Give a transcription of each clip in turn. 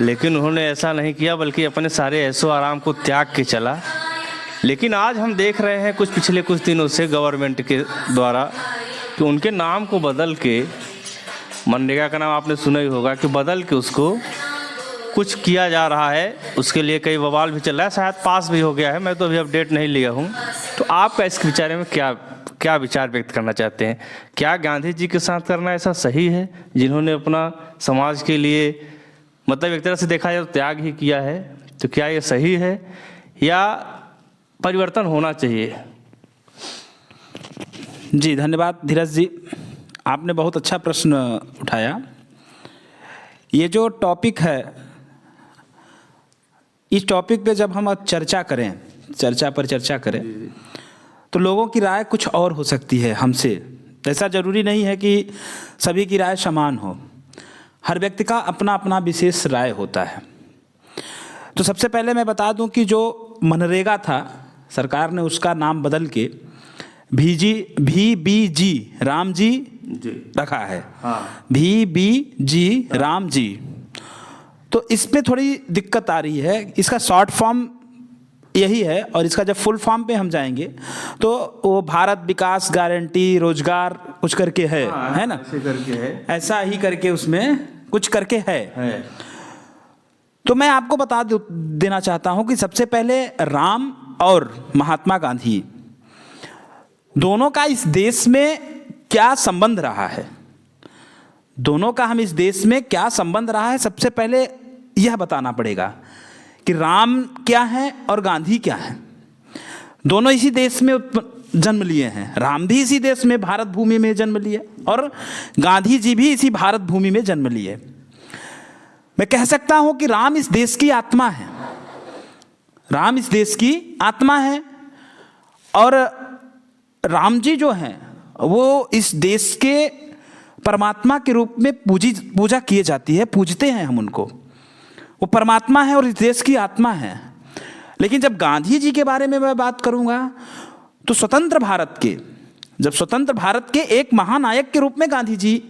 लेकिन उन्होंने ऐसा नहीं किया, बल्कि अपने सारे ऐशो आराम को त्याग के चला। लेकिन आज हम देख रहे हैं पिछले कुछ दिनों से गवर्नमेंट के द्वारा कि उनके नाम को बदल के, मनरेगा का नाम आपने सुना ही होगा, कि बदल के उसको कुछ किया जा रहा है। उसके लिए कई बवाल भी चल रहा है, शायद पास भी हो गया है, मैं तो अभी अपडेट नहीं लिया हूँ। तो आपका इसके विचार में क्या विचार व्यक्त करना चाहते हैं? क्या गांधी जी के साथ करना ऐसा सही है, जिन्होंने अपना समाज के लिए मतलब एक तरह से देखा जाए तो त्याग ही किया है? तो क्या ये सही है या परिवर्तन होना चाहिए? जी धन्यवाद धीरज जी, आपने बहुत अच्छा प्रश्न उठाया। ये जो टॉपिक है, इस टॉपिक पे जब हम चर्चा करें तो लोगों की राय कुछ और हो सकती है हमसे। ऐसा ज़रूरी नहीं है कि सभी की राय समान हो, हर व्यक्ति का अपना अपना विशेष राय होता है। तो सबसे पहले मैं बता दूं कि जो मनरेगा था, सरकार ने उसका नाम बदल के VBG राम जी रखा है। हाँ। VBG राम जी। तो इसमें थोड़ी दिक्कत आ रही है। इसका शॉर्ट फॉर्म यही है, और इसका जब फुल फॉर्म पे हम जाएंगे तो वो भारत विकास गारंटी रोजगार कुछ करके है। हाँ, है ना, ऐसे करके है, ऐसा ही करके उसमें कुछ करके है। तो मैं आपको बता देना चाहता हूं कि सबसे पहले राम और महात्मा गांधी दोनों का इस देश में क्या संबंध रहा है, दोनों का हम इस देश में क्या संबंध रहा है, सबसे पहले यह बताना पड़ेगा कि राम क्या है और गांधी क्या है। दोनों इसी देश में जन्म लिए हैं। राम भी इसी देश में भारत भूमि में जन्म लिए और गांधी जी भी इसी भारत भूमि में जन्म लिए। मैं कह सकता हूं कि राम इस देश की आत्मा है, राम इस देश की आत्मा है, और राम जी जो हैं वो इस देश के परमात्मा के रूप में पूजा की जाती है, पूजते हैं हम उनको। वो परमात्मा है और इस देश की आत्मा है। लेकिन जब गांधी जी के बारे में मैं बात करूंगा तो स्वतंत्र भारत के एक महानायक के रूप में गांधी जी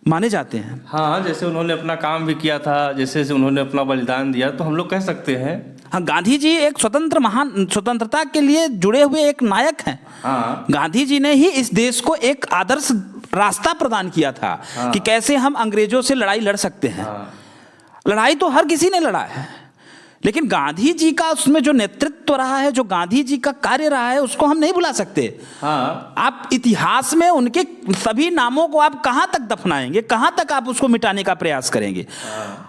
माने जाते हैं। हाँ, जैसे उन्होंने अपना काम भी किया था, जैसे उन्होंने अपना बलिदान दिया, तो हम लोग कह सकते हैं हाँ, गांधी जी एक स्वतंत्रता के लिए जुड़े हुए एक नायक हैं। हाँ। गांधी जी ने ही इस देश को एक आदर्श रास्ता प्रदान किया था। हाँ। कि कैसे हम अंग्रेजों से लड़ाई लड़ सकते हैं। हाँ। लड़ाई तो हर किसी ने लड़ा है, लेकिन गांधी जी का उसमें जो नेतृत्व रहा है, जो गांधी जी का कार्य रहा है, उसको हम नहीं भुला सकते। हाँ। आप इतिहास में उनके सभी नामों को आप कहां तक दफनाएंगे, कहां तक आप उसको मिटाने का प्रयास करेंगे। हाँ।